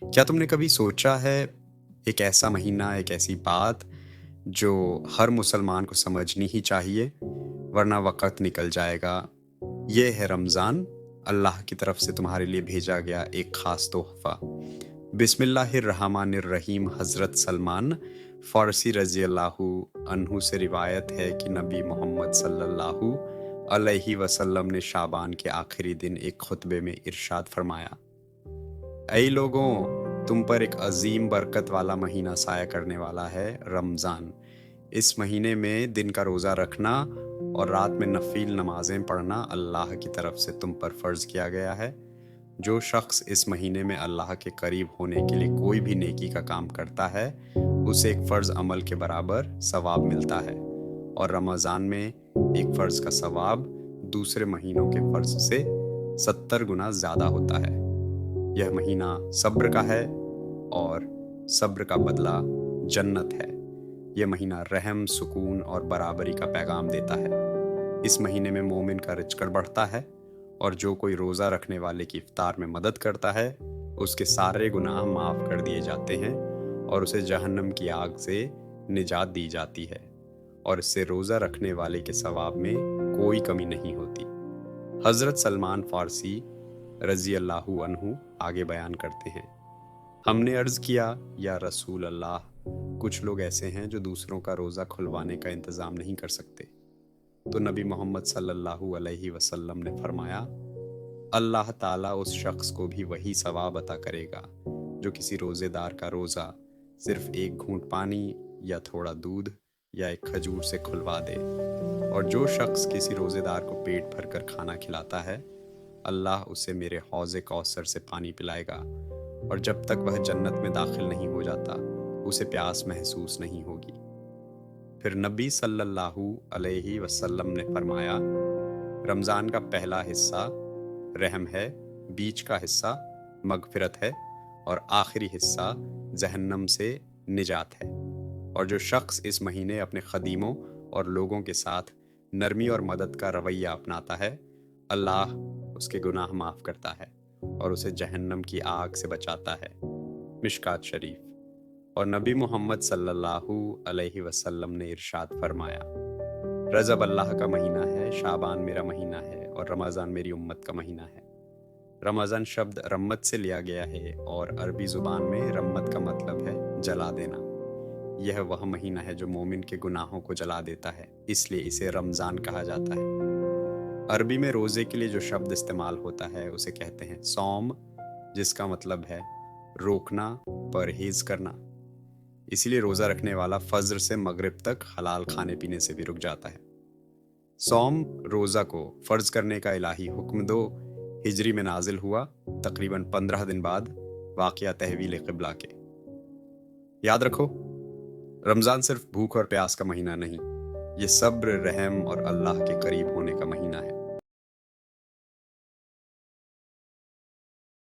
क्या तुमने कभी सोचा है एक ऐसा महीना, एक ऐसी बात जो हर मुसलमान को समझनी ही चाहिए, वरना वक़्त निकल जाएगा। ये है रमज़ान, अल्लाह की तरफ से तुम्हारे लिए भेजा गया एक ख़ास तोहफ़ा। बिस्मिल्लाहिर्रहमानिर्रहीम। हज़रत सलमान फ़ारसी रज़ी अल्लाहु अन्हु से रिवायत है कि नबी मोहम्मद सल्लल्लाहु अलैहि वसल्लम ने शाबान के आखिरी दिन एक खुतबे में इरशाद फरमाया, ऐ लोगों, तुम पर एक अजीम बरकत वाला महीना साया करने वाला है, रमज़ान। इस महीने में दिन का रोज़ा रखना और रात में नफील नमाजें पढ़ना अल्लाह की तरफ से तुम पर फ़र्ज़ किया गया है। जो शख्स इस महीने में अल्लाह के करीब होने के लिए कोई भी नेकी का काम करता है, उसे एक फ़र्ज़ अमल के बराबर सवाब मिलता है, और रमज़ान में एक फ़र्ज़ का सवाब दूसरे महीनों के फ़र्ज़ से 70 गुना ज़्यादा होता है। यह महीना सब्र का है और सब्र का बदला जन्नत है। यह महीना रहम, सुकून और बराबरी का पैगाम देता है। इस महीने में मोमिन का रिज़्क़ बढ़ता है, और जो कोई रोज़ा रखने वाले की इफ्तार में मदद करता है, उसके सारे गुनाह माफ़ कर दिए जाते हैं और उसे जहन्नम की आग से निजात दी जाती है, और इससे रोज़ा रखने वाले के सवाब में कोई कमी नहीं होती। हज़रत सलमान फ़ारसी रज़ी अल्लाहु अन्हु आगे बयान करते हैं, हमने अर्ज़ किया, या रसूल अल्लाह, कुछ लोग ऐसे हैं जो दूसरों का रोज़ा खुलवाने का इंतज़ाम नहीं कर सकते। तो नबी मोहम्मद सल्लल्लाहु अलैहि वसल्लम ने फरमाया, अल्लाह ताला उस शख्स को भी वही सवाब अता करेगा जो किसी रोज़ेदार का रोज़ा सिर्फ एक घूंट पानी या थोड़ा दूध या एक खजूर से खुलवा दे। और जो शख्स किसी रोज़ेदार को पेट भरकर खाना खिलाता है, अल्लाह उसे मेरे हौज़े कौसर से पानी पिलाएगा, और जब तक वह जन्नत में दाखिल नहीं हो जाता, उसे प्यास महसूस नहीं होगी। फिर नबी सल्लल्लाहु अलैहि वसल्लम ने फरमाया, रमज़ान का पहला हिस्सा रहम है, बीच का हिस्सा मगफिरत है, और आखिरी हिस्सा जहन्नम से निजात है। और जो शख्स इस महीने अपने खदीमों और लोगों के साथ नरमी और मदद का रवैया अपनाता है, अल्लाह उसके गुनाह माफ़ करता है और उसे जहन्नम की आग से बचाता है। मिशकात शरीफ। और नबी मोहम्मद सल्लल्लाहु अलैहि वसल्लम ने इरशाद फरमाया, रजब अल्लाह का महीना है, शाबान मेरा महीना है, और रमज़ान मेरी उम्मत का महीना है। रमज़ान शब्द रम्मत से लिया गया है, और अरबी ज़ुबान में रम्मत का मतलब है जला देना। यह वह महीना है जो मोमिन के गुनाहों को जला देता है, इसलिए इसे रमज़ान कहा जाता है। अरबी में रोज़े के लिए जो शब्द इस्तेमाल होता है उसे कहते हैं सौम, जिसका मतलब है रोकना, परहेज़ करना। इसीलिए रोज़ा रखने वाला फज्र से मगरिब तक हलाल खाने पीने से भी रुक जाता है। सौम रोज़ा को फ़र्ज़ करने का इलाही हुक्म दो हिजरी में नाजिल हुआ, तकरीबन 15 दिन बाद वाक़या तहवील क़िबला के। याद रखो, रमज़ान सिर्फ भूख और प्यास का महीना नहीं, ये सब्र, रहम और अल्लाह के करीब होने का महीना है।